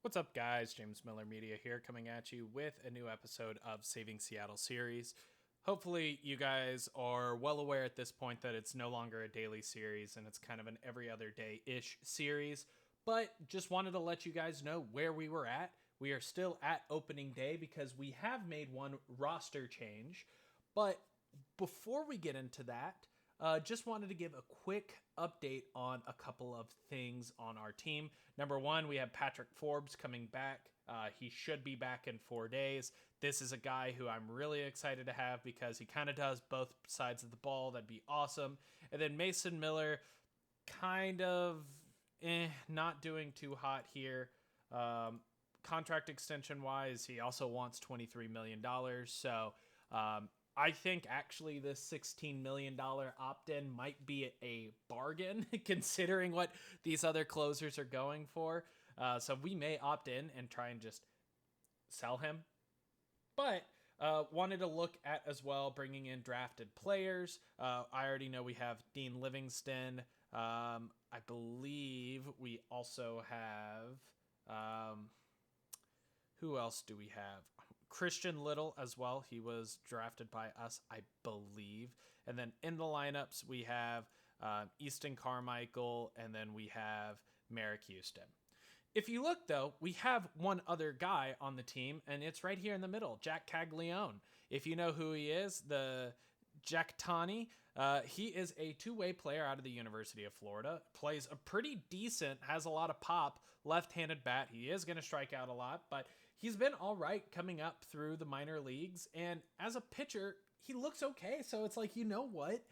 What's up, guys? James Miller Media here, coming at you with a new episode of Saving Seattle series. Hopefully, you guys are well aware at this point that it's no longer a daily series and it's kind of an every other day-ish series, but just wanted to let you guys know where we were at. We are still at opening day because we have made one roster change, but before we get into that, just wanted to give a quick update on a couple of things on our team. Number one, we have Patrick Forbes coming back. He should be back in 4 days. This is a guy who I'm really excited to have because he kind of does both sides of the ball. That'd be awesome. And then Mason Miller, kind of not doing too hot here. Contract extension wise, he also wants $23 million. So I think actually this $16 million opt-in might be a bargain considering what these other closers are going for. So we may opt in and try and just sell him. But wanted to look at as well bringing in drafted players. I already know we have Dean Livingston. I believe we also have... who else do we have? Christian Little as well. He was drafted by us, I believe. And then in the lineups, we have Easton Carmichael, and then we have Merrick Houston. If you look, though, we have one other guy on the team, and it's right here in the middle, Jack Caglione. If you know who he is, the Jack Tani, he is a two-way player out of the University of Florida, plays a pretty decent, has a lot of pop, left-handed bat. He is going to strike out a lot, but he's been all right coming up through the minor leagues, and as a pitcher, he looks okay, so it's like, you know what?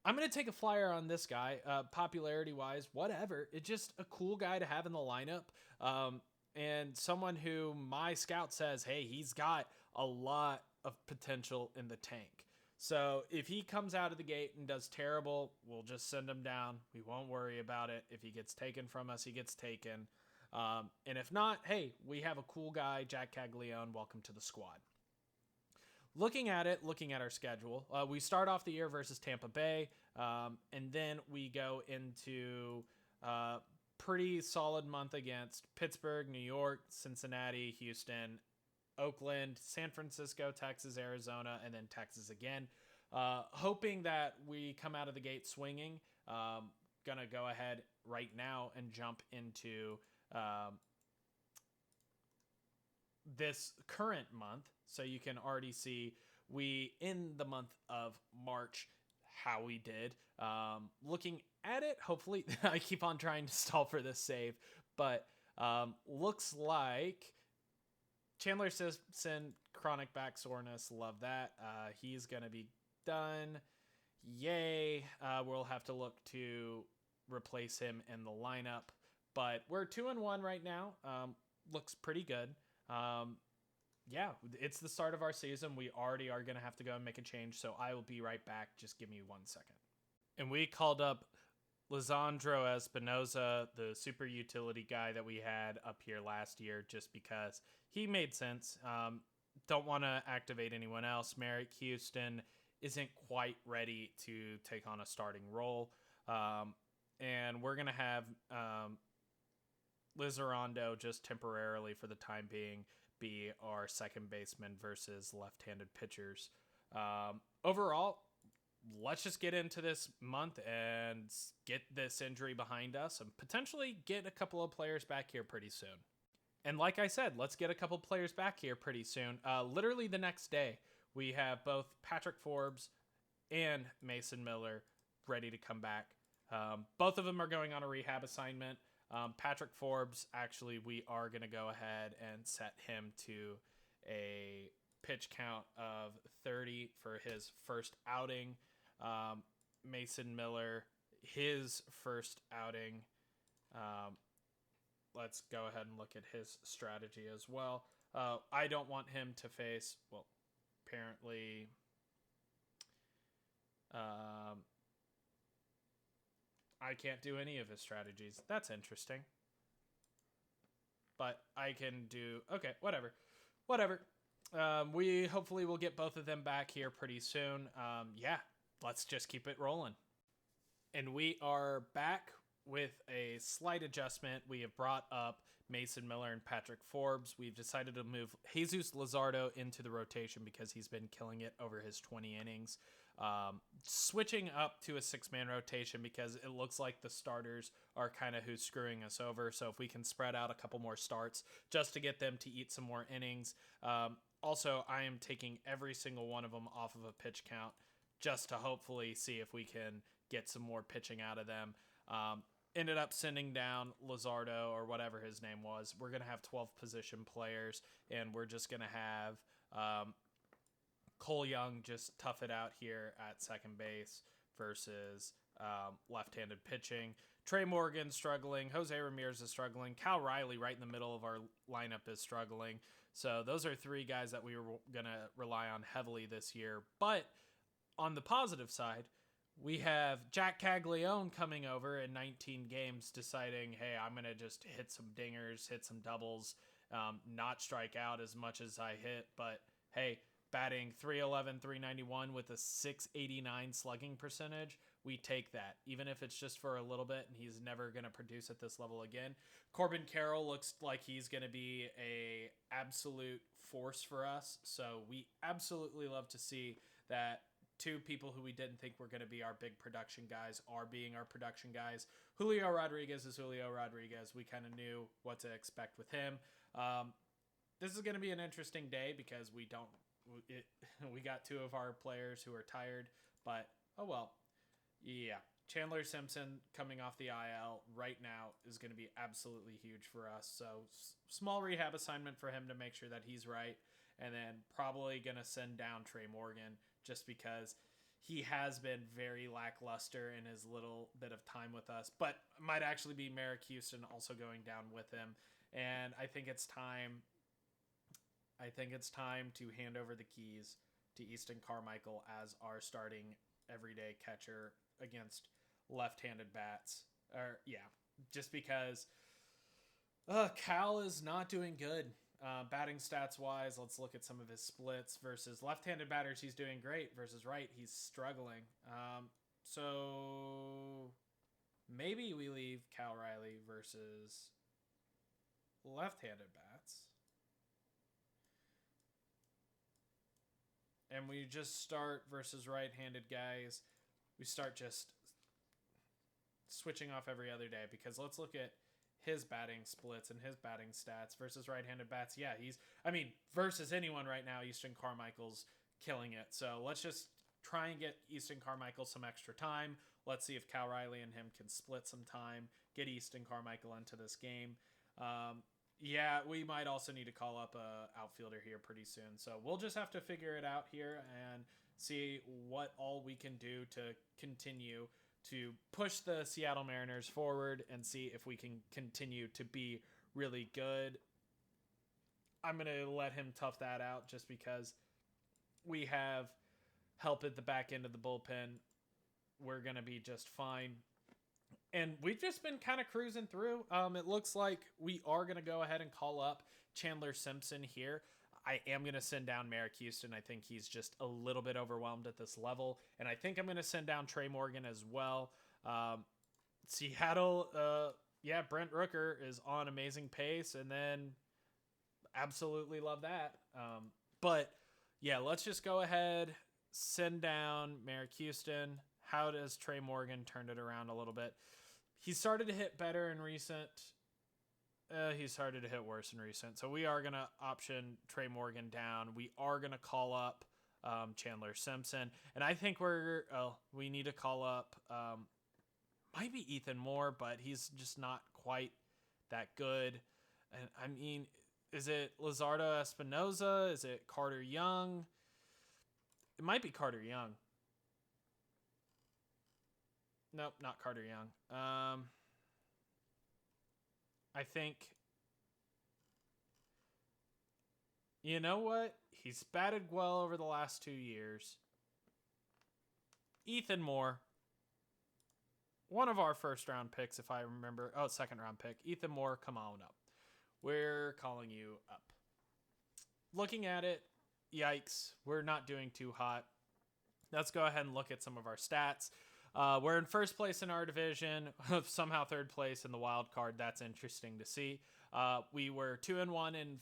I'm going to take a flyer on this guy, popularity-wise, whatever. It's just a cool guy to have in the lineup, and someone who my scout says, hey, he's got a lot of potential in the tank. So if he comes out of the gate and does terrible, we'll just send him down. We won't worry about it. If he gets taken from us, he gets taken. And if not, hey, we have a cool guy, Jack Caglione. Welcome to the squad. Looking at our schedule, we start off the year versus Tampa Bay, and then we go into pretty solid month against Pittsburgh, New York, Cincinnati, Houston, Oakland, San Francisco, Texas, Arizona, and then Texas again. Hoping that we come out of the gate swinging. Gonna go ahead right now and jump into this current month, so you can already see we in the month of March how we did. Looking at it, hopefully I keep on trying to stall for this save, but looks like Chandler Simpson, chronic back soreness, love that. He's gonna be done. Yay. We'll have to look to replace him in the lineup. But we're 2-1 right now. Looks pretty good. Yeah, it's the start of our season. We already are going to have to go and make a change, so I will be right back. Just give me 1 second. And we called up Lisandro Espinoza, the super utility guy that we had up here last year, just because he made sense. Don't want to activate anyone else. Merrick Houston isn't quite ready to take on a starting role. And we're going to have Lizarondo just temporarily for the time being be our second baseman versus left-handed pitchers. Overall, let's just get into this month and get this injury behind us and potentially get a couple of players back here pretty soon. And like I said, let's get a couple players back here pretty soon. Literally the next day, we have both Patrick Forbes and Mason Miller ready to come back. Both of them are going on a rehab assignment. Patrick Forbes, actually, we are going to go ahead and set him to a pitch count of 30 for his first outing. Mason Miller, his first outing. Let's go ahead and look at his strategy as well. I don't want him to face, well, apparently... I can't do any of his strategies. That's interesting. But I can do... Okay, whatever. We hopefully will get both of them back here pretty soon. Yeah, let's just keep it rolling. And we are back with a slight adjustment, we have brought up Mason Miller and Patrick Forbes. We've decided to move Jesus Luzardo into the rotation because he's been killing it over his 20 innings. Switching up to a 6-man rotation because it looks like the starters are kind of who's screwing us over. So if we can spread out a couple more starts just to get them to eat some more innings. Also, I am taking every single one of them off of a pitch count just to hopefully see if we can get some more pitching out of them. Ended up sending down Luzardo or whatever his name was. We're going to have 12 position players, and we're just going to have Cole Young just tough it out here at second base versus left-handed pitching. Trey Morgan struggling. Jose Ramirez is struggling. Cal Riley right in the middle of our lineup is struggling. So those are 3 guys that we were going to rely on heavily this year. But on the positive side, we have Jack Caglione coming over in 19 games deciding, hey, I'm going to just hit some dingers, hit some doubles, not strike out as much as I hit. But, hey, batting .311, .391 with a .689 slugging percentage, we take that, even if it's just for a little bit, and he's never going to produce at this level again. Corbin Carroll looks like he's going to be a absolute force for us, so we absolutely love to see that 2 people who we didn't think were going to be our big production guys are being our production guys. Julio Rodriguez is Julio Rodriguez. We kind of knew what to expect with him. This is going to be an interesting day because we got 2 of our players who are tired, but oh well. Yeah, Chandler Simpson coming off the IL right now is going to be absolutely huge for us. So small rehab assignment for him to make sure that he's right, and then probably going to send down Trey Morgan just because he has been very lackluster in his little bit of time with us, but might actually be Merrick Houston also going down with him. And I think it's time to hand over the keys to Easton Carmichael as our starting everyday catcher against left-handed bats. Just because Cal is not doing good. Batting stats wise, let's look at some of his splits versus left-handed batters. He's doing great versus right. He's struggling. So maybe we leave Cal Riley versus left-handed bats. And we just start versus right-handed guys. We start just switching off every other day because let's look at his batting splits and his batting stats versus right-handed bats. Yeah, versus anyone right now, Easton Carmichael's killing it. So let's just try and get Easton Carmichael some extra time. Let's see if Cal Riley and him can split some time, get Easton Carmichael into this game. Yeah, we might also need to call up a outfielder here pretty soon. So we'll just have to figure it out here and see what all we can do to continue to push the Seattle Mariners forward and see if we can continue to be really good. I'm going to let him tough that out just because we have help at the back end of the bullpen. We're going to be just fine. And we've just been kind of cruising through. It looks like we are going to go ahead and call up Chandler Simpson here. I am going to send down Merrick Houston. I think he's just a little bit overwhelmed at this level. And I think I'm going to send down Trey Morgan as well. Seattle, Brent Rooker is on amazing pace. And then absolutely love that. But yeah, let's just go ahead, send down Merrick Houston. How does Trey Morgan turn it around a little bit? He started to hit better in recent. He started to hit worse in recent. So we are going to option Trey Morgan down. We are going to call up Chandler Simpson. And I think we need to call up might be Ethan Moore, but he's just not quite that good. And I mean, is it Luzardo Espinoza? Is it Carter Young? It might be Carter Young. Nope, not Carter Young. I think, you know what? He's batted well over the last 2 years. Ethan Moore. One of our first round picks, if I remember. Oh, second round pick. Ethan Moore, come on up. We're calling you up. Looking at it, yikes. We're not doing too hot. Let's go ahead and look at some of our stats. We're in first place in our division, somehow third place in the wild card. That's interesting to see. We were 2-1 in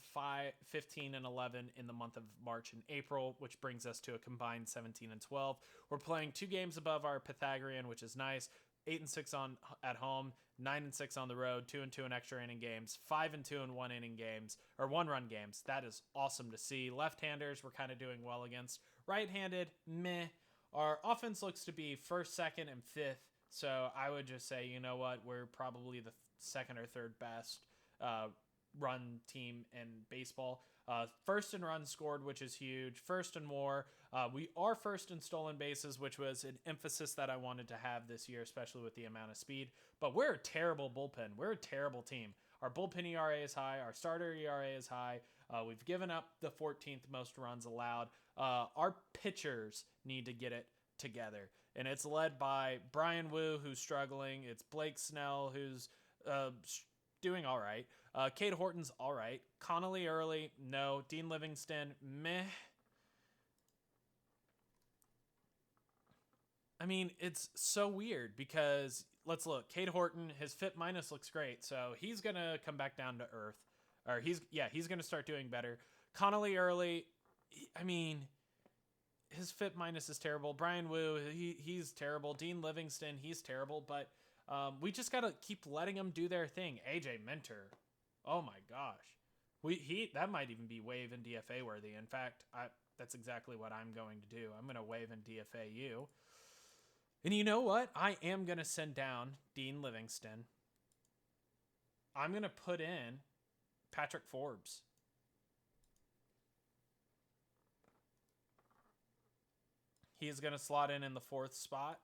15 and 11 in the month of March and April, which brings us to a combined 17 and 12. We're playing 2 games above our Pythagorean, which is nice. 8-6 at home, 9-6 on the road, 2-2 in extra inning games, 5-2 in 1 inning games or 1-run games. That is awesome to see. Left-handers we're kind of doing well against. Right-handed, meh. Our offense looks to be first, second, and fifth. So I would just say, you know what, we're probably the second or third best run team in baseball. First in runs scored, which is huge. First in WAR. We are first in stolen bases, which was an emphasis that I wanted to have this year, especially with the amount of speed. But we're a terrible bullpen. We're a terrible team. Our bullpen ERA is high. Our starter ERA is high. We've given up the 14th most runs allowed. Our pitchers need to get it together. And it's led by Brian Wu, who's struggling. It's Blake Snell, who's doing all right. Cade Horton's all right. Connolly Early, no. Dean Livingston, meh. I mean, it's so weird because let's look. Cade Horton, his FIP minus looks great, so he's gonna come back down to earth, or he's gonna start doing better. Connolly Early, I mean, his FIP minus is terrible. Brian Wu, he's terrible. Dean Livingston, he's terrible, but we just gotta keep letting them do their thing. AJ Minter, oh my gosh, that might even be wave and DFA worthy. In fact, that's exactly what I'm going to do. I'm gonna wave and DFA you. And you know what? I am going to send down Dean Livingston. I'm going to put in Patrick Forbes. He is going to slot in the 4th spot,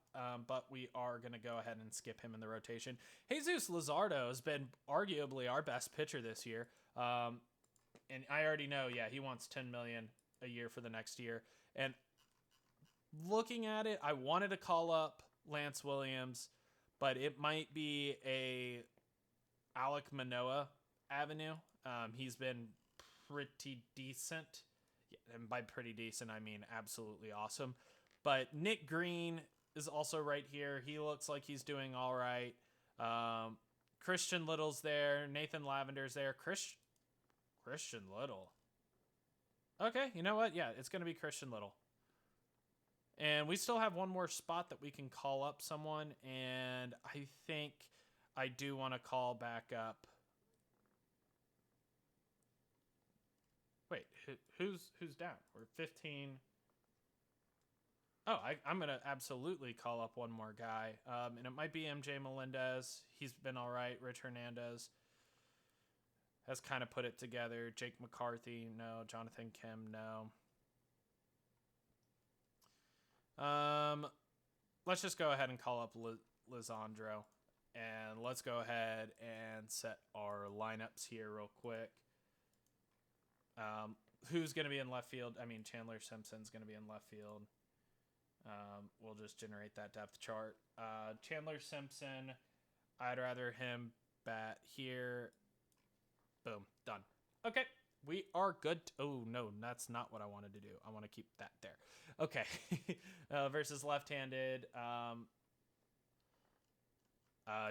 but we are going to go ahead and skip him in the rotation. Jesus Luzardo has been arguably our best pitcher this year. And I already know, he wants $10 million a year for the next year. And looking at it, I wanted to call up Lance Williams, but it might be a Alek Manoah avenue. He's been pretty decent. And by pretty decent, I mean absolutely awesome. But Nick Green is also right here. He looks like he's doing all right. Christian Little's there. Nathan Lavender's there. Christian Little. Okay, you know what? Yeah, it's going to be Christian Little. And we still have one more spot that we can call up someone, and I think I do want to call back up. Wait, who's down? We're 15. Oh, I'm going to absolutely call up one more guy, and it might be MJ Melendez. He's been all right. Rich Hernandez has kind of put it together. Jake McCarthy, no. Jonathan Kim, no. Let's just go ahead and call up Lisandro, and let's go ahead and set our lineups here real quick. Who's going to be in left field? I mean, Chandler Simpson's going to be in left field. We'll just generate that depth chart. Chandler Simpson, I'd rather him bat here. Boom, done. Okay. We are good. Oh, no, that's not what I wanted to do. I want to keep that there. Okay. Versus left-handed.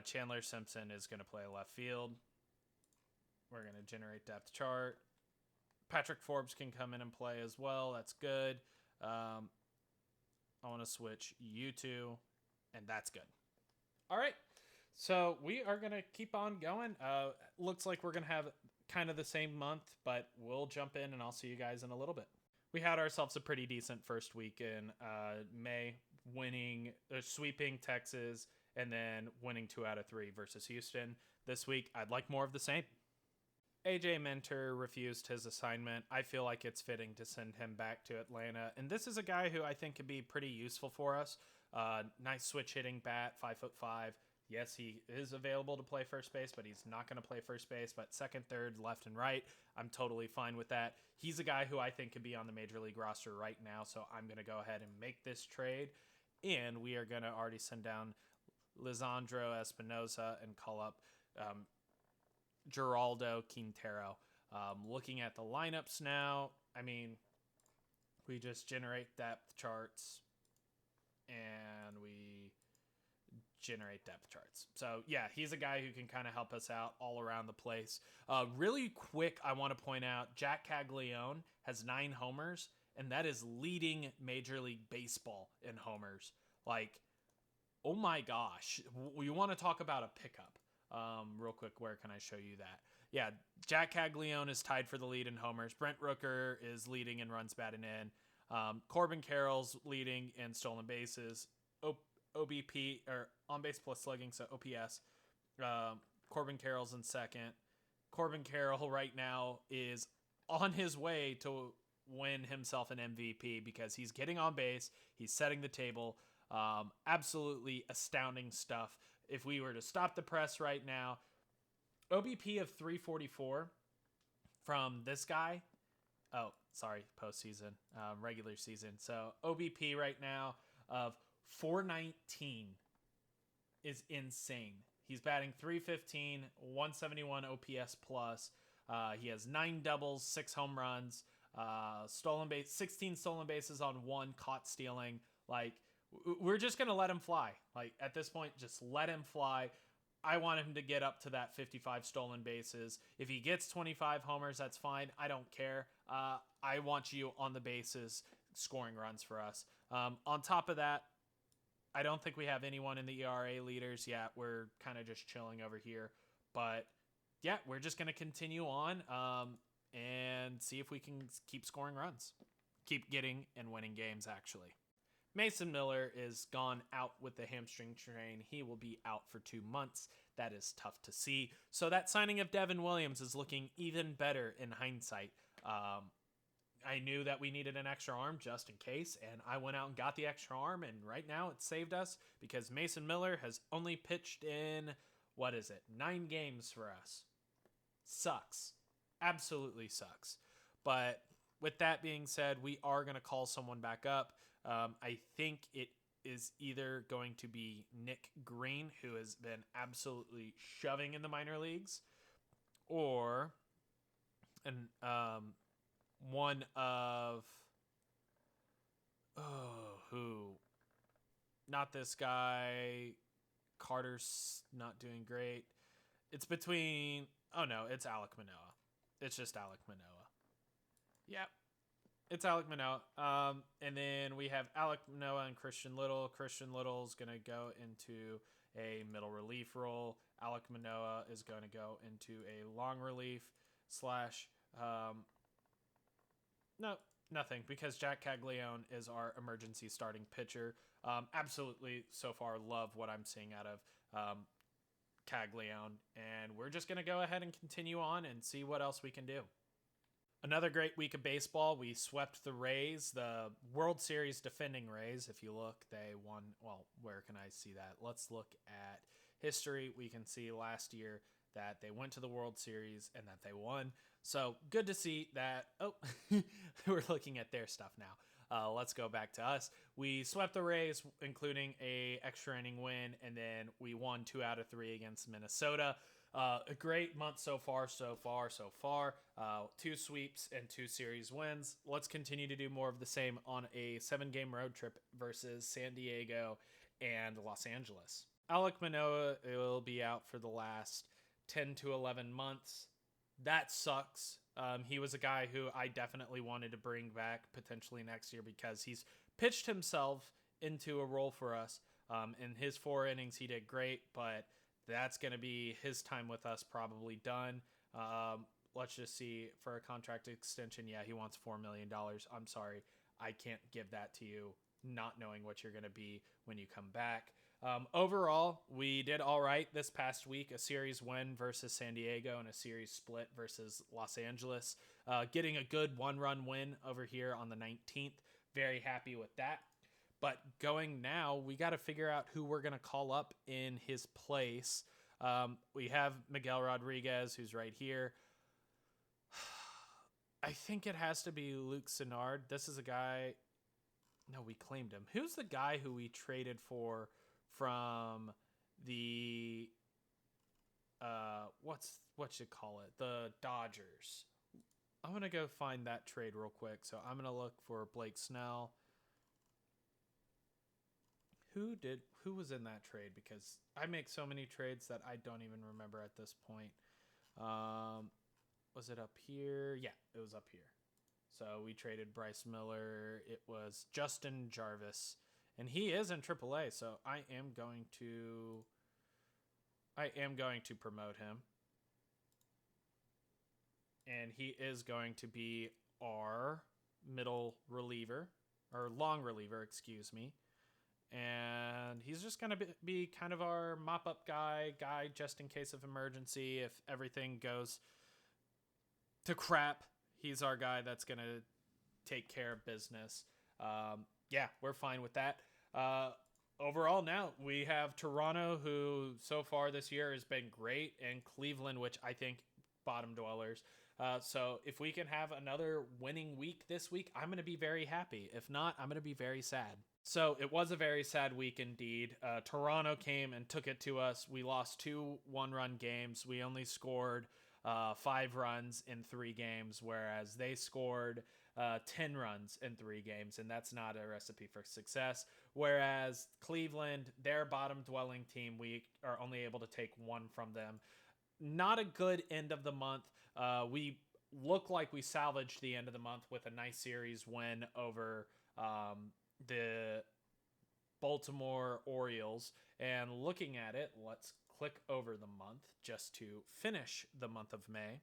Chandler Simpson is going to play left field. We're going to generate depth chart. Patrick Forbes can come in and play as well. That's good. I want to switch you two, and that's good. All right. So we are going to keep on going. Looks like we're going to have kind of the same month, but we'll jump in and I'll see you guys in a little bit. We had ourselves a pretty decent first week in May, sweeping Texas and then winning 2 out of 3 versus Houston. This week, I'd like more of the same. AJ Minter refused his assignment. I feel like it's fitting to send him back to Atlanta. And this is a guy who I think could be pretty useful for us. Nice switch hitting bat, 5'5". Yes, he is available to play first base, but he's not going to play first base. But second, third, left, and right, I'm totally fine with that. He's a guy who I think could be on the Major League roster right now, so I'm going to go ahead and make this trade. And we are going to already send down Lisandro Espinosa and call up Geraldo Quintero. Looking at the lineups now, I mean, we just generate depth charts, and we generate depth charts. So yeah, he's a guy who can kind of help us out all around the place. Really quick, I want to point out Jack Caglione has 9 homers, and that is leading Major League Baseball in homers. Like, oh my gosh, you want to talk about a pickup? Real quick, where can I show you that? Yeah, Jack Caglione is tied for the lead in homers. Brent Rooker is leading in runs batted in. Corbin Carroll's leading in stolen bases. OBP, or on base plus slugging, so OPS. Corbin Carroll's in second. Corbin Carroll right now is on his way to win himself an MVP because he's getting on base. He's setting the table. Absolutely astounding stuff. If we were to stop the press right now, OBP of 344 from this guy. Oh, sorry, postseason, regular season. So OBP right now of 419 is insane. He's batting 315, 171 OPS plus. He has 9 doubles, 6 home runs, 16 stolen bases on 1 caught stealing. Like, we're just going to let him fly. Like, at this point, just let him fly. I want him to get up to that 55 stolen bases. If he gets 25 homers, that's fine. I don't care. I want you on the bases scoring runs for us. On top of that, I don't think we have anyone in the ERA leaders yet. We're kind of just chilling over here. But, yeah, we're just going to continue on and see if we can keep scoring runs. Keep getting and winning games, actually. Mason Miller is gone out with the hamstring strain. He will be out for 2 months. That is tough to see. So that signing of Devin Williams is looking even better in hindsight. I knew that we needed an extra arm just in case, and I went out and got the extra arm, and right now it saved us because Mason Miller has only pitched in, 9 games for us. Sucks. Absolutely sucks. But with that being said, we are going to call someone back up. I think it is either going to be Nick Green, who has been absolutely shoving in the minor leagues, or one of not this guy. Carter's not doing great. It's between it's Alek Manoah. It's just Alek Manoah. Yep. It's Alek Manoah. And then we have Alek Manoah and Christian Little. Christian Little's going to go into a middle relief role. Alek Manoah is going to go into a long relief / no, nothing, because Jack Caglione is our emergency starting pitcher. Absolutely, so far, love what I'm seeing out of Caglione. And we're just going to go ahead and continue on and see what else we can do. Another great week of baseball. We swept the Rays, the World Series defending Rays. If you look, they won. Well, where can I see that? Let's look at history. We can see last year that they went to the World Series and that they won. So good to see that. Oh, we're looking at their stuff now. Let's go back to us. We swept the Rays, including a extra inning win, and then we won 2 out of 3 against Minnesota. A great month so far. 2 sweeps and 2 series wins. Let's continue to do more of the same on a 7-game road trip versus San Diego and Los Angeles. Alek Manoah will be out for the last 10 to 11 months. That sucks. He was a guy who I definitely wanted to bring back potentially next year because he's pitched himself into a role for us. In his 4 innings, he did great, but that's going to be his time with us probably done. Let's just see, for a contract extension, yeah, he wants $4 million. I'm sorry, I can't give that to you, not knowing what you're going to be when you come back. Overall, we did all right this past week. A series win versus San Diego and a series split versus Los Angeles. Getting a good 1-run win over here on the 19th. Very happy with that. But going now, we got to figure out who we're going to call up in his place. We have Miguel Rodriguez, who's right here. I think it has to be Luke Sennard. This is a guy... No, we claimed him. Who's the guy who we traded for from the... what you call it? The Dodgers. I'm going to go find that trade real quick. So I'm going to look for Blake Snell. Who was in that trade? Because I make so many trades that I don't even remember at this point. Was it up here? Yeah, it was up here. So we traded Bryce Miller. It was Justin Jarvis, and he is in AAA. So I am going to promote him, and he is going to be our middle reliever or long reliever, excuse me. And he's just going to be kind of our mop-up guy just in case of emergency. If everything goes to crap, he's our guy that's going to take care of business. Yeah, we're fine with that. Overall, now we have Toronto, who so far this year has been great, and Cleveland, which I think bottom dwellers. So if we can have another winning week this week, I'm going to be very happy. If not, I'm going to be very sad. So it was a very sad week indeed. Toronto came and took it to us. We lost 2 one-run games. We only scored 5 runs in 3 games, whereas they scored 10 runs in 3 games, and that's not a recipe for success. Whereas Cleveland, their bottom-dwelling team, we are only able to take 1 from them. Not a good end of the month. We look like we salvaged the end of the month with a nice series win over the Baltimore Orioles. And looking at it, let's click over the month just to finish the month of May.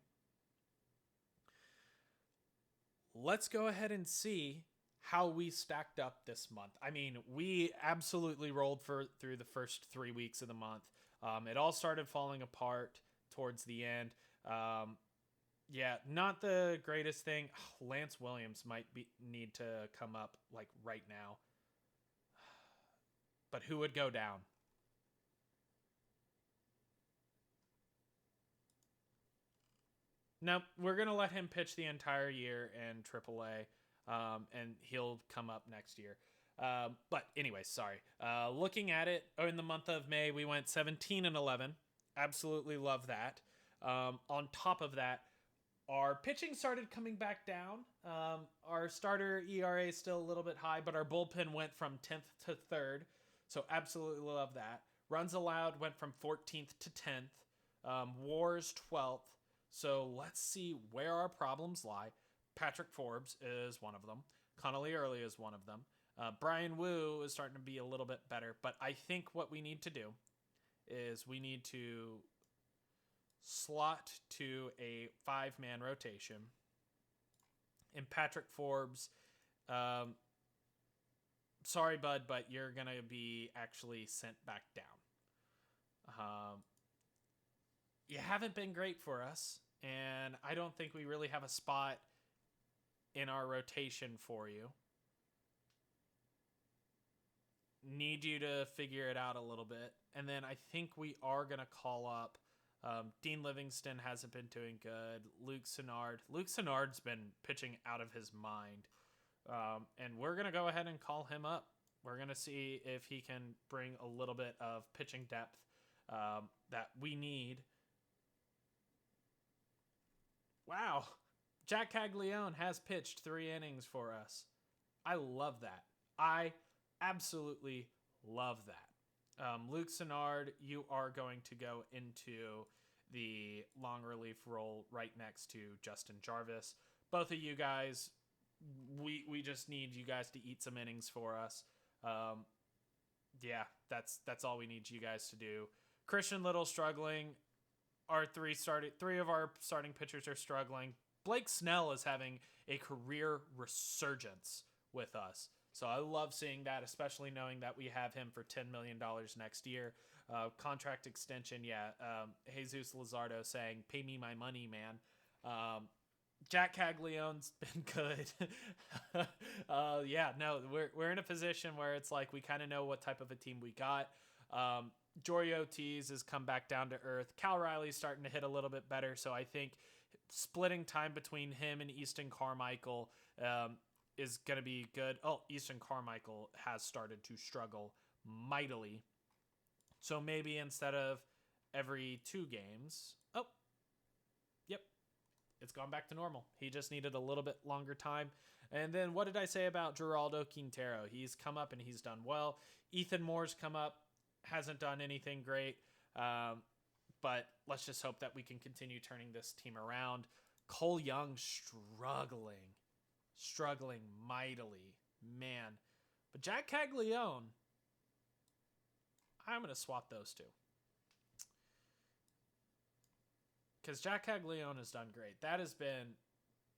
Let's go ahead and see how we stacked up this month. I mean, we absolutely rolled through the first 3 weeks of the month. It all started falling apart towards the end. Yeah, not the greatest thing. Lance Williams might need to come up like right now. But who would go down? Nope, we're going to let him pitch the entire year in AAA, and he'll come up next year. But anyway, sorry. Looking at it, in the month of May, we went 17-11. Absolutely love that. On top of that, our pitching started coming back down. Our starter ERA is still a little bit high, but our bullpen went from 10th to 3rd. So absolutely love that. Runs allowed went from 14th to 10th. WARs 12th. So let's see where our problems lie. Patrick Forbes is one of them. Connolly Early is one of them. Brian Wu is starting to be a little bit better. But I think what we need to do is we need to slot to a 5-man rotation. And Patrick Forbes, sorry, bud, but you're going to be actually sent back down. You haven't been great for us, and I don't think we really have a spot in our rotation for you. Need you to figure it out a little bit. And then I think we are going to call up Dean Livingston. Hasn't been doing good. Luke Sennard's been pitching out of his mind. And we're going to go ahead and call him up. We're going to see if he can bring a little bit of pitching depth that we need. Wow. Jack Caglione has pitched 3 innings for us. I love that. I absolutely love that. Luke Sennard, you are going to go into the long relief role right next to Justin Jarvis. Both of you guys, we just need you guys to eat some innings for us. Yeah, that's all we need you guys to do. Christian Little struggling. Our 3 of our starting pitchers are struggling. Blake Snell is having a career resurgence with us. So I love seeing that, especially knowing that we have him for $10 million next year. Contract extension, yeah. Jesus Luzardo saying, pay me my money, man. Jack Caglione's been good. Yeah, no, we're in a position where it's like we kind of know what type of a team we got. Jory Ortiz has come back down to earth. Cal Riley's starting to hit a little bit better, so I think splitting time between him and Easton Carmichael is going to be good. Oh, Easton Carmichael has started to struggle mightily. So maybe instead of every 2 games... Oh, yep. it's gone back to normal. He just needed a little bit longer time. And then what did I say about Geraldo Quintero? He's come up and he's done well. Ethan Moore's come up, hasn't done anything great. But let's just hope that we can continue turning this team around. Cole Young struggling mightily, man. But Jack Caglione, I'm going to swap those two. Because Jack Caglione has done great. That has been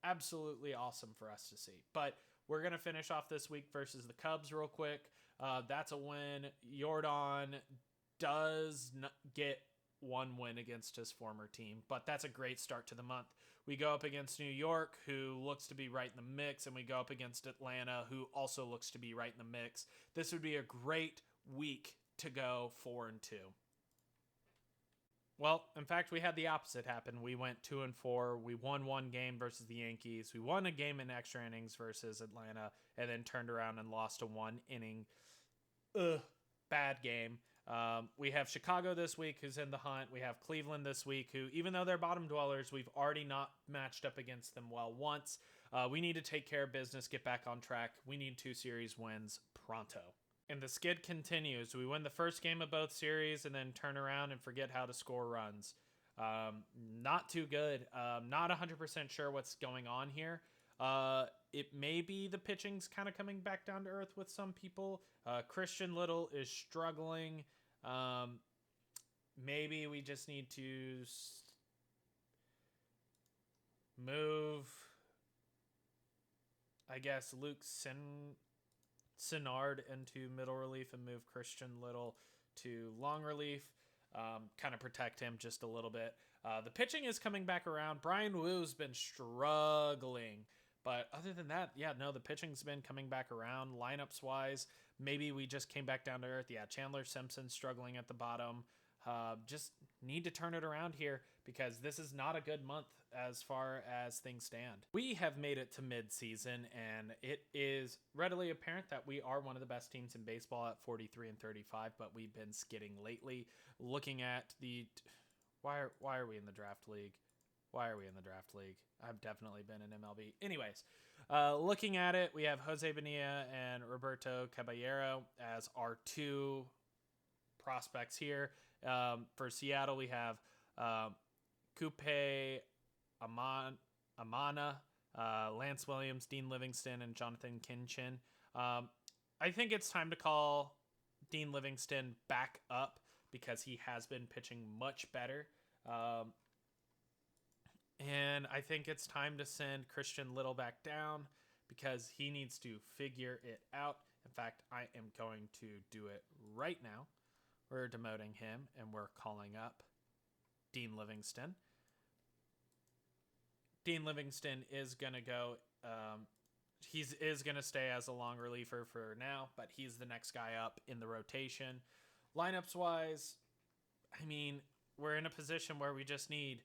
absolutely awesome for us to see. But we're going to finish off this week versus the Cubs real quick. That's a win. Jordan does get one win against his former team, but that's a great start to the month. We go up against New York, who looks to be right in the mix, and we go up against Atlanta, who also looks to be right in the mix. This would be a great week to go 4-2. Well, in fact, we had the opposite happen. We went 2-4. We won one game versus the Yankees. We won a game in extra innings versus Atlanta, and then turned around and lost a 1-inning bad game. We have Chicago this week, who's in the hunt. We have Cleveland this week, who, even though they're bottom dwellers, we've already not matched up against them well once. We need to take care of business, get back on track. We need 2 series wins pronto. And the skid continues. We win the first game of both series and then turn around and forget how to score runs. Not too good. Not 100% sure what's going on here. It may be the pitching's kind of coming back down to earth with some people. Christian Little is struggling. Maybe we just need to move, I guess, Luke Sinnard into middle relief and move Christian Little to long relief. Kind of protect him just a little bit. The pitching is coming back around. Brian Woo's been struggling. But other than that, the pitching's been coming back around. Lineups-wise, maybe we just came back down to earth. Yeah, Chandler Simpson struggling at the bottom. Just need to turn it around here because this is not a good month as far as things stand. We have made it to mid-season, and it is readily apparent that we are one of the best teams in baseball at 43-35, but we've been skidding lately. Looking at the... Why are we in the draft league? Why are we in the draft league? I've definitely been in MLB. Anyways, looking at it, we have Jose Bonilla and Roberto Caballero as our 2 prospects here. For Seattle, we have Coupe Amana, Lance Williams, Dean Livingston, and Jonathan Kinchin. I think it's time to call Dean Livingston back up because he has been pitching much better. And I think it's time to send Christian Little back down because he needs to figure it out. In fact, I am going to do it right now. We're demoting him, and we're calling up Dean Livingston. Dean Livingston is going to go... he is going to stay as a long reliever for now, but he's the next guy up in the rotation. Lineups-wise, I mean, we're in a position where we just need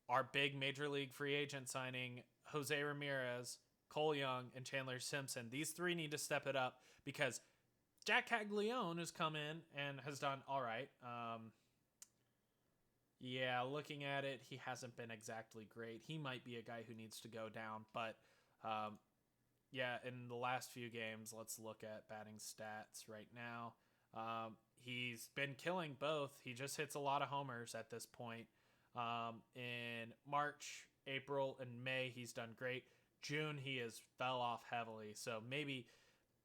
our big major league free agent signing, Jose Ramirez, Cole Young, and Chandler Simpson. These 3 need to step it up because Jack Caglione has come in and has done all right. Looking at it, he hasn't been exactly great. He might be a guy who needs to go down, but in the last few games, let's look at batting stats right now. He's been killing both. He just hits a lot of homers at this point. In March, April, and May, he's done great. June, he has fell off heavily. So maybe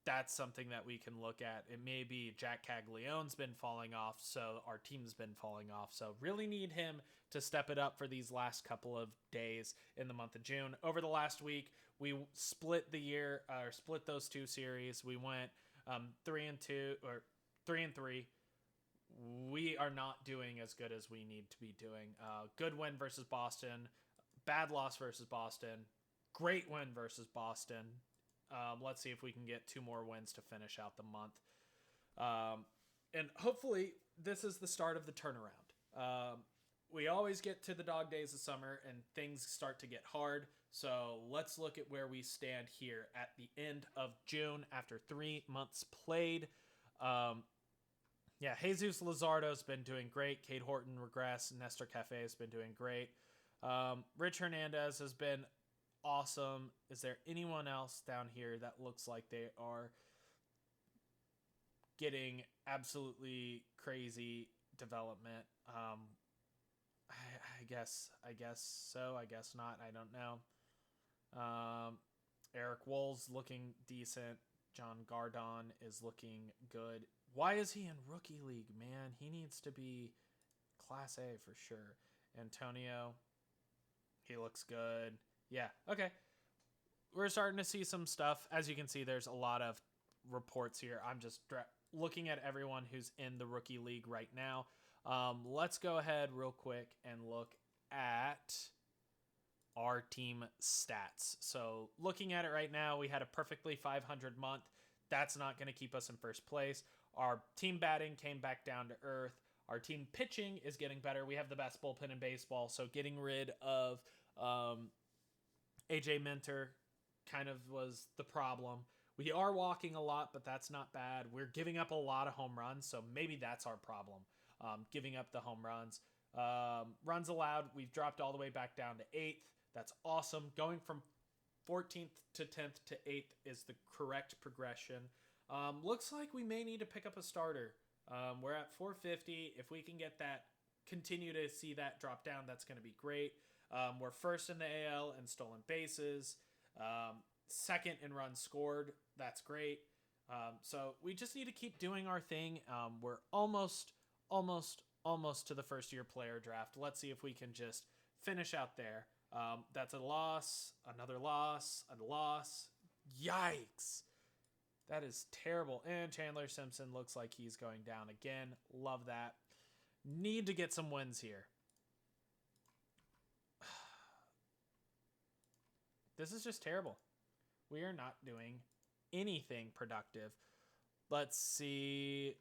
that's something that we can look at. It may be Jack Caglione's been falling off, so our team's been falling off. So really need him to step it up for these last couple of days in the month of June. Over the last week, we split those 2 series. We went 3-2 or 3-3. We are not doing as good as we need to be doing. Good win versus Boston, bad loss versus Boston, great win versus Boston. Let's see if we can get 2 more wins to finish out the month. And hopefully this is the start of the turnaround. We always get to the dog days of summer and things start to get hard. So let's look at where we stand here at the end of June after 3 months played. Jesus Luzardo's been doing great. Cade Horton regressed. Nestor Cafe has been doing great. Rich Hernandez has been awesome. Is there anyone else down here that looks like they are getting absolutely crazy development? I guess so. I guess not. I don't know. Eric Wohl's looking decent. John Gardon is looking good. Why is he in rookie league, man? He needs to be Class A for sure. Antonio, he looks good. Yeah, okay. We're starting to see some stuff. As you can see, there's a lot of reports here. I'm just looking at everyone who's in the rookie league right now. Let's go ahead real quick and look at our team stats. So looking at it right now, we had a perfectly 500 month. That's not going to keep us in first place. Our team batting came back down to earth. Our team pitching is getting better. We have the best bullpen in baseball. So getting rid of AJ Minter kind of was the problem. We are walking a lot, but that's not bad. We're giving up a lot of home runs, so maybe that's our problem, giving up the home runs. Runs allowed, we've dropped all the way back down to 8th. That's awesome. Going from 14th to 10th to 8th is the correct progression. Looks like we may need to pick up a starter. We're at 450. If we can get that, continue to see that drop down, that's going to be great. We're first in the AL in stolen bases. Second in runs scored. That's great. So we just need to keep doing our thing. We're almost to the first year player draft. Let's see if we can just finish out there. That's a loss, another loss, a loss. Yikes. That is terrible. And Chandler Simpson looks like he's going down again. Love that. Need to get some wins here. This is just terrible. We are not doing anything productive. Let's see.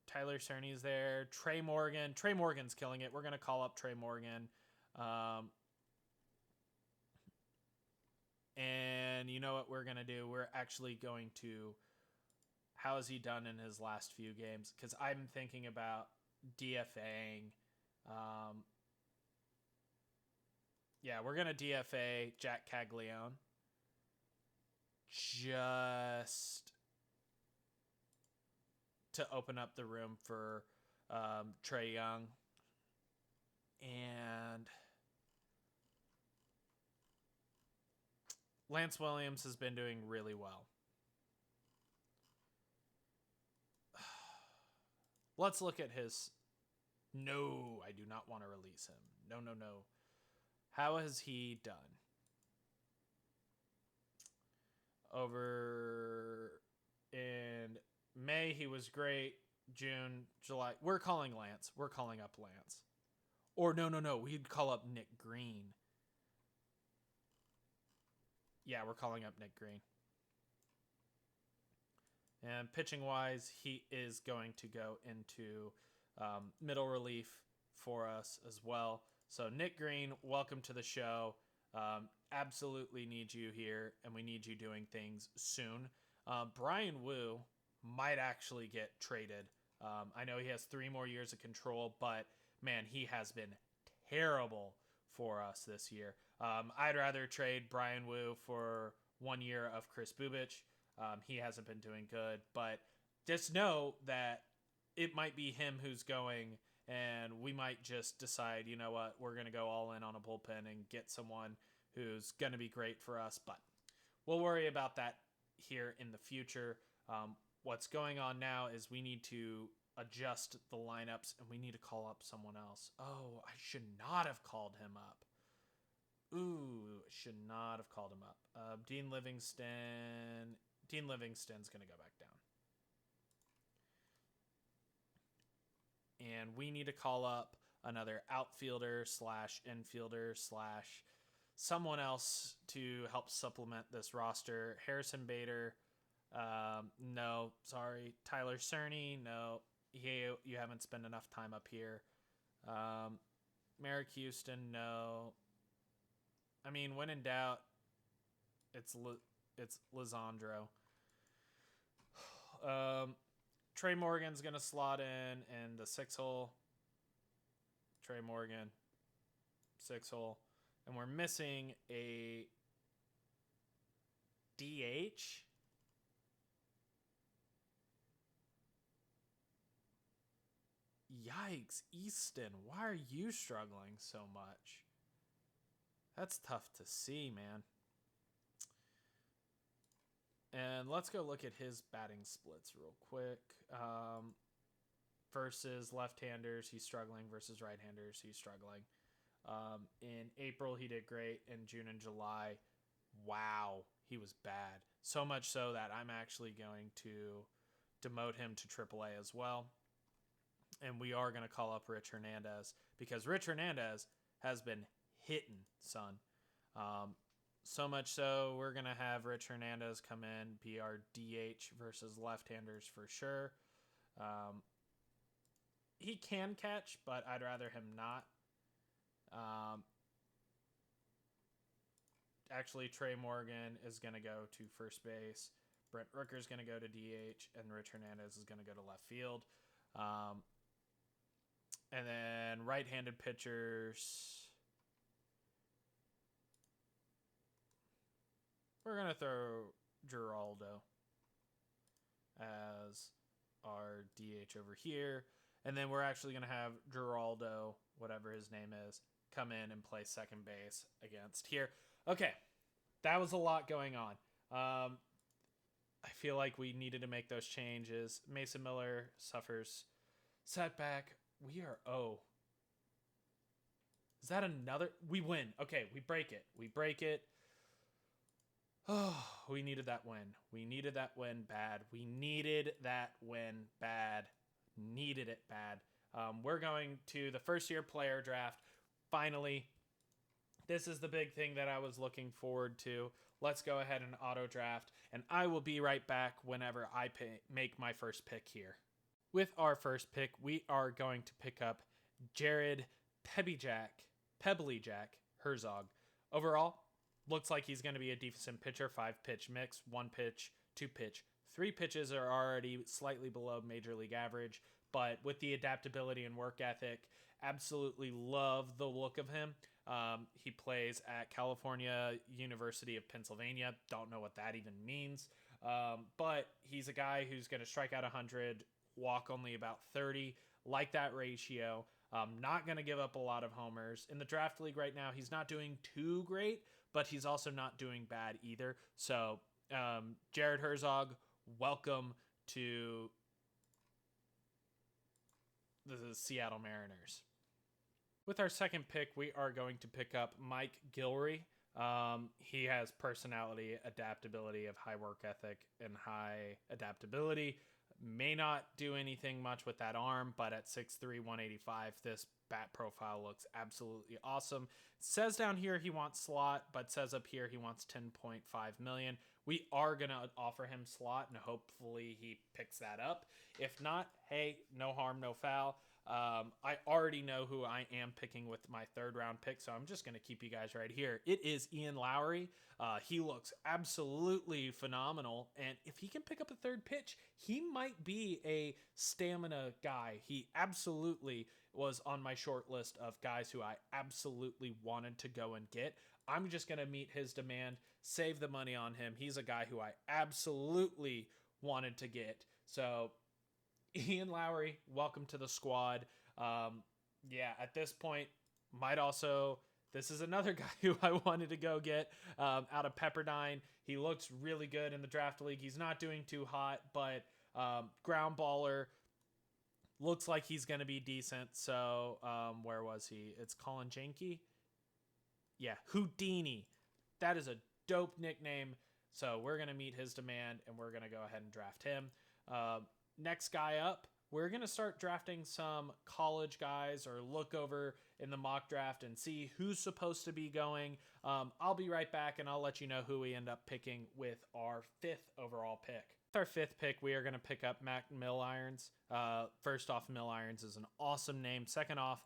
Tyler Cerny's there. Trey Morgan. Trey Morgan's killing it. We're going to call up Trey Morgan. And you know what we're going to do? We're actually going to... How has he done in his last few games? Because I'm thinking about DFAing. Yeah, we're going to DFA Jack Caglione. Just to open up the room for Trae Young. And Lance Williams has been doing really well. Let's look at his... No, I do not want to release him. No. How has he done? Over in May, he was great. June, July. We're calling Lance. We're calling up Lance. Or no. We'd call up Nick Green. Yeah, we're calling up Nick Green. And pitching-wise, he is going to go into middle relief for us as well. So Nick Green, welcome to the show. Absolutely need you here, and we need you doing things soon. Brian Wu might actually get traded. I know he has 3 more years of control, but man, he has been terrible for us this year. I'd rather trade Brian Wu for 1 year of Chris Bubich. He hasn't been doing good, but just know that it might be him who's going, and we might just decide, you know what, we're going to go all in on a bullpen and get someone who's going to be great for us, but we'll worry about that here in the future. What's going on now is we need to adjust the lineups, and we need to call up someone else. Oh, I should not have called him up. Should not have called him up. Dean Livingston. Dean Livingston's going to go back down. And we need to call up another outfielder / infielder / someone else to help supplement this roster. Harrison Bader, no, sorry. Tyler Cerny, no. You haven't spent enough time up here. Merrick Houston, no. I mean, when in doubt, it's Lisandro. Trey Morgan's going to slot in the 6 hole. Trey Morgan. 6-hole. And we're missing a DH. Yikes, Easton, why are you struggling so much? That's tough to see, man. And let's go look at his batting splits real quick. Versus left-handers, he's struggling. Versus right-handers, he's struggling. In April, he did great. In June and July, wow, he was bad. So much so that I'm actually going to demote him to AAA as well. And we are going to call up Rich Hernandez because Rich Hernandez has been hitting, son. So much so, we're going to have Rich Hernandez come in, be our DH versus left-handers for sure. He can catch, but I'd rather him not. Actually, Trey Morgan is going to go to first base. Brent Rooker is going to go to DH, and Rich Hernandez is going to go to left field. And then right-handed pitchers, we're going to throw Giraldo as our DH over here. And then we're actually going to have Giraldo, whatever his name is, come in and play second base against here. Okay, that was a lot going on. I feel like we needed to make those changes. Mason Miller suffers setback. We are Is that another? We win. Okay, we break it. We break it. Oh, we needed that win. We needed that win bad. We needed that win bad. Needed it bad. We're going to the first-year player draft. Finally, this is the big thing that I was looking forward to. Let's go ahead and auto-draft, and I will be right back whenever I make my first pick here. With our first pick, we are going to pick up Jared Pebblyjack Herzog. Overall, looks like he's going to be a decent pitcher. 5-pitch mix, 1 pitch, 2 pitch. 3 pitches are already slightly below major league average, but with the adaptability and work ethic, absolutely love the look of him. He plays at California University of Pennsylvania. Don't know what that even means, but he's a guy who's going to strike out 100, walk only about 30, like that ratio. Not going to give up a lot of homers. In the draft league right now, he's not doing too great, but he's also not doing bad either. So, Jared Herzog, welcome to the Seattle Mariners. With our second pick, we are going to pick up Mike Gilroy. He has personality, adaptability of high work ethic, and high adaptability. May not do anything much with that arm, but at 6'3", 185, this bat profile looks absolutely awesome. Says down here he wants slot, but says up here he wants $10.5 million. We are going to offer him slot, and hopefully he picks that up. If not, hey, no harm, no foul. I already know who I am picking with my 3rd round pick, so I'm just going to keep you guys right here. It is Ian Lowry. He looks absolutely phenomenal, and if he can pick up a 3rd pitch, he might be a stamina guy. He absolutely was on my short list of guys who I absolutely wanted to go and get. I'm just going to meet his demand, save the money on him. He's a guy who I absolutely wanted to get. So Ian Lowry, welcome to the squad. At this point, this is another guy who I wanted to go get out of Pepperdine. He looks really good in the draft league. He's not doing too hot, but ground baller. Looks like he's going to be decent. So where was he? It's Colin Janke. Yeah, Houdini. That is a dope nickname. So we're going to meet his demand, and we're going to go ahead and draft him. Next guy up, we're going to start drafting some college guys or look over in the mock draft and see who's supposed to be going. I'll be right back, and I'll let you know who we end up picking with our 5th overall pick. With our 5th pick, we are going to pick up Mac Milirons. First off, Milirons is an awesome name. Second off,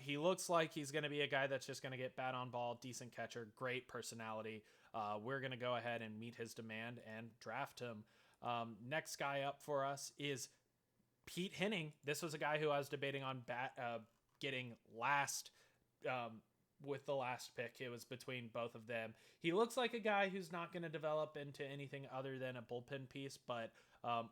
he looks like he's going to be a guy that's just going to get bat on ball, decent catcher, great personality. We're going to go ahead and meet his demand and draft him. Next guy up for us is Pete Henning. This was a guy who I was debating on getting last with the last pick. It was between both of them. He looks like a guy who's not going to develop into anything other than a bullpen piece, but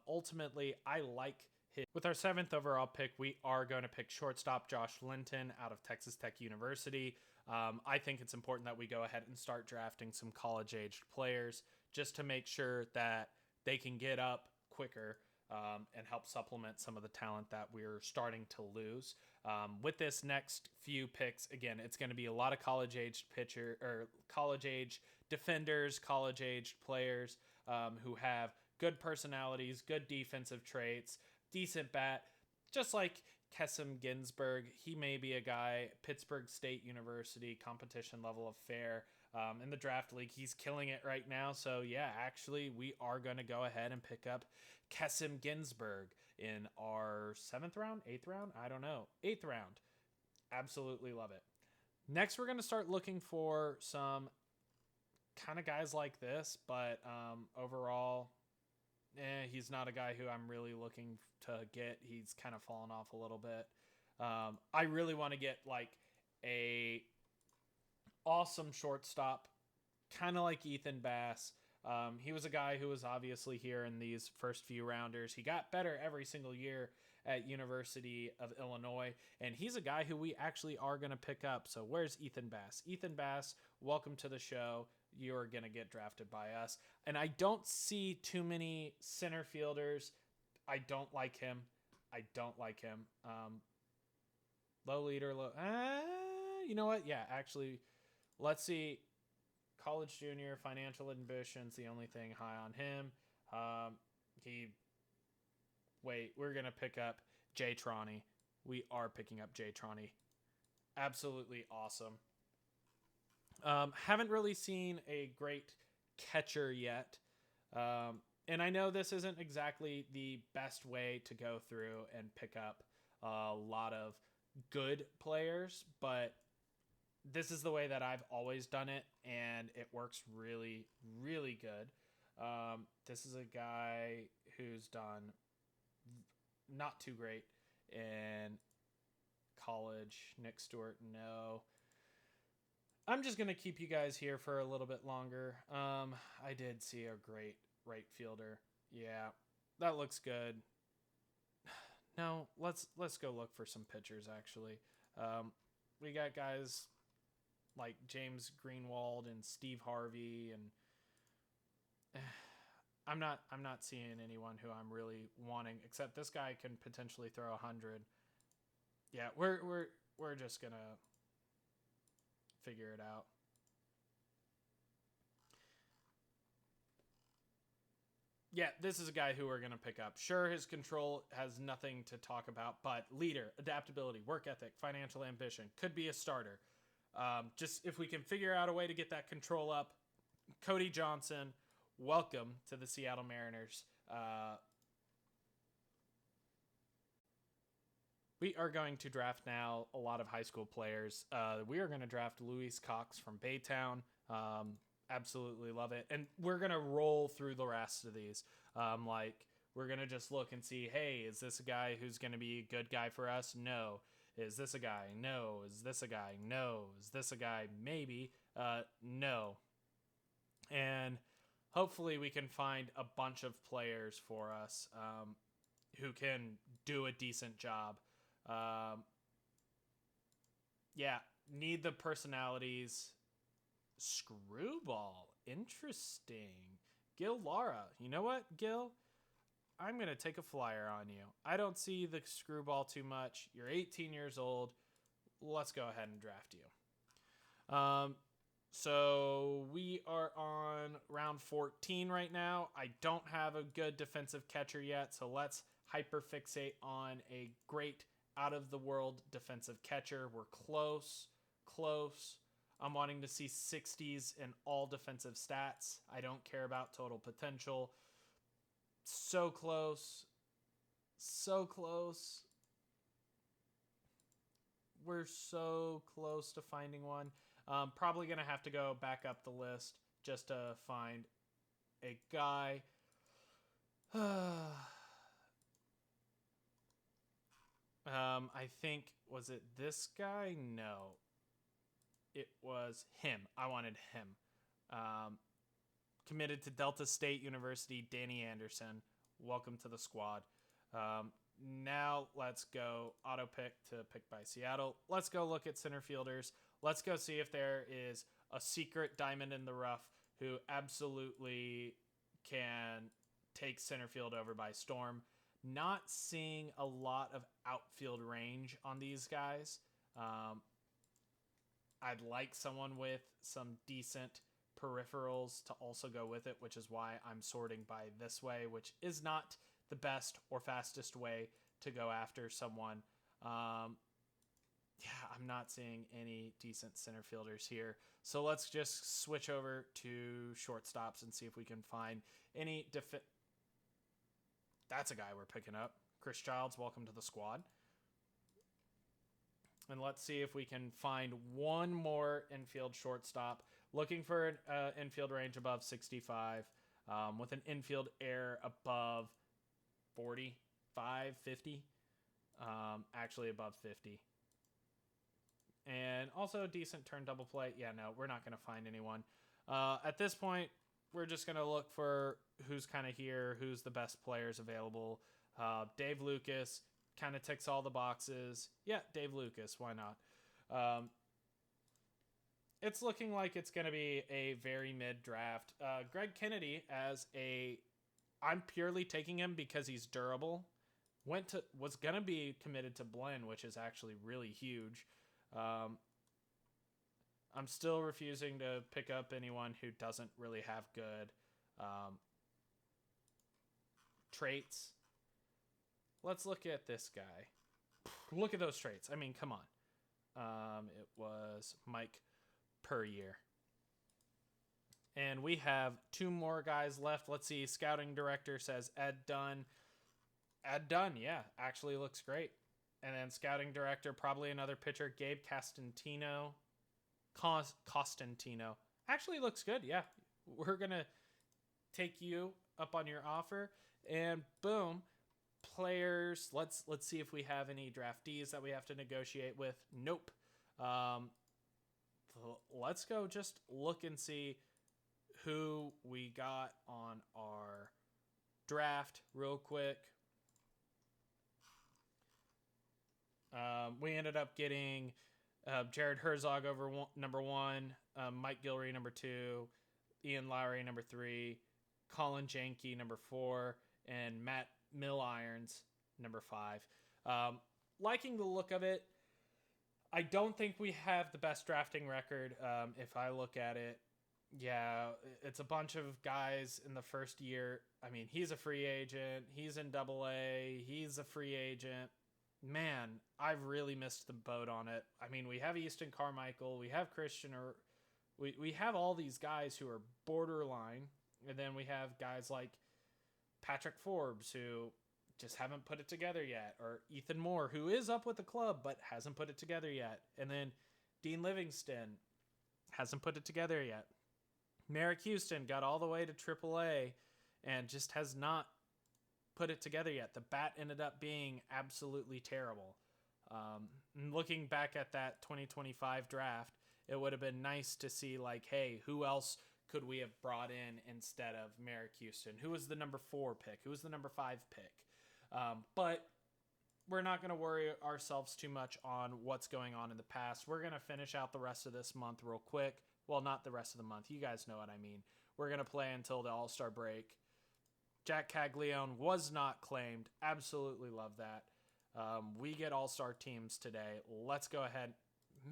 ultimately, I like his. With our 7th overall pick, we are going to pick shortstop Josh Linton out of Texas Tech University. I think it's important that we go ahead and start drafting some college-aged players just to make sure that they can get up quicker and help supplement some of the talent that we're starting to lose. With this next few picks, again, it's going to be a lot of college-aged college-age defenders, college-aged players who have good personalities, good defensive traits, decent bat, just like Kesem Ginsburg. He may be a guy, Pittsburgh State University, competition level affair. In the draft league, he's killing it right now. So yeah, actually, we are going to go ahead and pick up Kesem Ginsburg in our 7th round, 8th round. I don't know. 8th round. Absolutely love it. Next, we're going to start looking for some kind of guys like this, but overall, he's not a guy who I'm really looking to get. He's kind of fallen off a little bit. I really want to get like a awesome shortstop, kind of like Ethan Bass. He was a guy who was obviously here in these first few rounders. He got better every single year at University of Illinois, and he's a guy who we actually are going to pick up. So where's Ethan Bass? Ethan Bass, welcome to the show. You're going to get drafted by us. And I don't see too many center fielders. I don't like him. Low leader, you know what? Yeah, actually, let's see. College junior, financial ambitions, the only thing high on him. We're going to pick up Jay Troney. We are picking up Jay Troney. Absolutely awesome. Haven't really seen a great catcher yet. And I know this isn't exactly the best way to go through and pick up a lot of good players, but this is the way that I've always done it, and it works really, really good. This is a guy who's done not too great in college. Nick Stewart, no. I'm just going to keep you guys here for a little bit longer. I did see a great right fielder. Yeah, that looks good. No, let's go look for some pitchers, actually. We got guys like James Greenwald and Steve Harvey, and I'm not seeing anyone who I'm really wanting, except this guy can potentially throw 100. Yeah, we're just gonna figure it out. Yeah, this is a guy who we're going to pick up. Sure, his control has nothing to talk about, but leader, adaptability, work ethic, financial ambition, could be a starter. Just if we can figure out a way to get that control up. Cody Johnson, welcome to the Seattle Mariners. We are going to draft now a lot of high school players. We are going to draft Luis Cox from Baytown. Absolutely love it. And we're going to roll through the rest of these. We're going to just look and see, hey, is this a guy who's going to be a good guy for us? No. Is this a guy? No. Is this a guy? No. Is this a guy? Maybe. No. And hopefully we can find a bunch of players for us who can do a decent job. Yeah, need the personalities. Screwball. Interesting. Gil Lara. You know what, Gil? I'm going to take a flyer on you. I don't see the screwball too much. You're 18 years old. Let's go ahead and draft you. So we are on round 14 right now. I don't have a good defensive catcher yet, so let's hyperfixate on a great out-of-the-world defensive catcher. We're close. I'm wanting to see 60s in all defensive stats. I don't care about total potential. So close. We're so close to finding one. Probably going to have to go back up the list just to find a guy. I think, was it this guy? No. it was him. I wanted him. Committed to Delta State University, Danny Anderson. Welcome to the squad. Now let's go auto pick to pick by Seattle. Let's go look at center fielders. Let's go see if there is a secret diamond in the rough who absolutely can take center field over by storm. Not seeing a lot of outfield range on these guys. I'd like someone with some decent peripherals to also go with it, which is why I'm sorting by this way, which is not the best or fastest way to go after someone. I'm not seeing any decent center fielders here. So let's just switch over to shortstops and see if we can find any That's a guy we're picking up. Chris Childs, welcome to the squad. And let's see if we can find one more infield shortstop. Looking for an infield range above 65 with an infield air above 45, 50. Actually above 50. And also a decent turn double play. Yeah, no, we're not going to find anyone. At this point, we're just going to look for who's kind of here, who's the best players available. Dave Lucas kind of ticks all the boxes. Yeah, Dave Lucas, why not? It's looking like it's going to be a very mid-draft. Greg Kennedy I'm purely taking him because he's durable. Was going to be committed to Blinn, which is actually really huge. I'm still refusing to pick up anyone who doesn't really have good traits. Let's look at this guy. Look at those traits. I mean, come on. It was Mike per year. And we have two more guys left. Let's see. Scouting director says Ed Dunn. Ed Dunn, yeah, actually looks great. And then scouting director, probably another pitcher, Gabe Costantino. Costantino. Actually looks good, yeah. We're going to take you up on your offer. And boom, players. Let's see if we have any draftees that we have to negotiate with. Nope. Let's go just look and see who we got on our draft real quick. We ended up getting Jared Herzog over number 1, Mike Gilrery number 2, Ian Lowry number 3, Colin Janke number 4, and Matt Milirons number 5. Liking the look of it. I don't think we have the best drafting record. If I look at it, yeah, it's a bunch of guys in the first year. I mean, he's a free agent. He's in AA. He's a free agent. Man, I've really missed the boat on it. I mean, we have Easton Carmichael, we have Christian, or we have all these guys who are borderline, and then we have guys like Patrick Forbes who just haven't put it together yet, or Ethan Moore who is up with the club but hasn't put it together yet, and then Dean Livingston hasn't put it together yet. Merrick Houston got all the way to AAA and just has not put it together yet. The bat ended up being absolutely terrible. Looking back at that 2025 draft, it would have been nice to see, like, hey, who else could we have brought in instead of Merrick Houston? Who was the number 4 pick? Who was the number 5 pick? But we're not going to worry ourselves too much on what's going on in the past. We're going to finish out the rest of this month real quick. Well, not the rest of the month. You guys know what I mean. We're going to play until the All-Star break. Jack Caglione was not claimed. Absolutely love that. We get all-star teams today. Let's go ahead.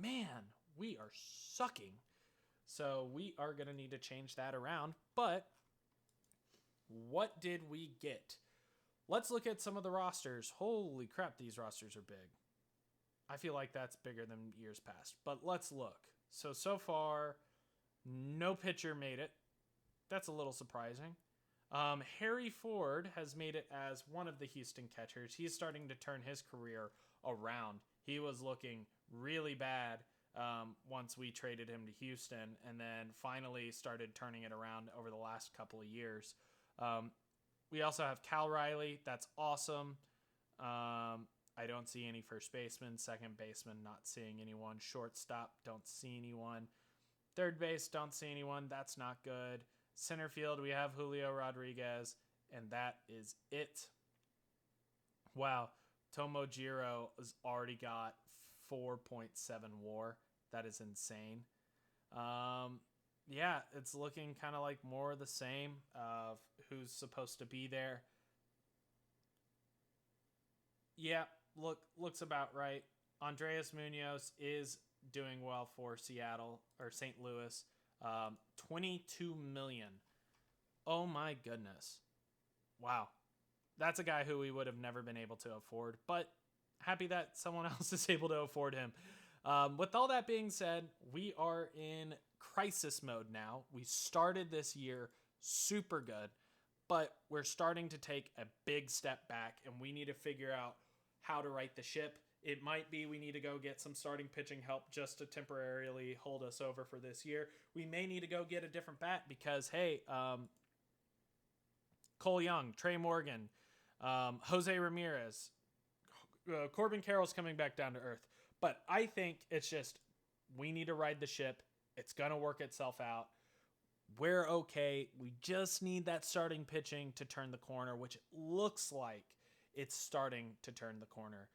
Man, we are sucking. So we are going to need to change that around. But what did we get? Let's look at some of the rosters. Holy crap, these rosters are big. I feel like that's bigger than years past. But let's look. So far, no pitcher made it. That's a little surprising. Harry Ford has made it as one of the Houston catchers. He's starting to turn his career around. He was looking really bad once we traded him to Houston, and then finally started turning it around over the last couple of years. We also have Cal Riley. That's awesome. I don't see any first baseman. Second baseman, not seeing anyone. Shortstop, don't see anyone. Third base, don't see anyone. That's not good. Center field, we have Julio Rodriguez, and that is it. Wow. Tomojiro has already got 4.7 WAR. That is insane. Yeah, it's looking kind of like more of the same of who's supposed to be there. Yeah, looks about right. Andreas Munoz is doing well for Seattle or St. Louis. 22 million. Oh my goodness. Wow. That's a guy who we would have never been able to afford, but happy that someone else is able to afford him. With all that being said, we are in crisis mode now. We started this year super good, but we're starting to take a big step back, and we need to figure out how to right the ship. It might be we need to go get some starting pitching help just to temporarily hold us over for this year. We may need to go get a different bat because, hey, Cole Young, Trey Morgan, Jose Ramirez, Corbin Carroll's coming back down to earth. But I think it's just we need to ride the ship. It's going to work itself out. We're okay. We just need that starting pitching to turn the corner, which looks like it's starting to turn the corner.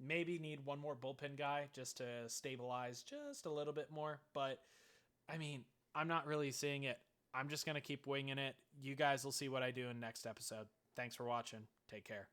Maybe need one more bullpen guy just to stabilize just a little bit more. But, I mean, I'm not really seeing it. I'm just going to keep winging it. You guys will see what I do in next episode. Thanks for watching. Take care.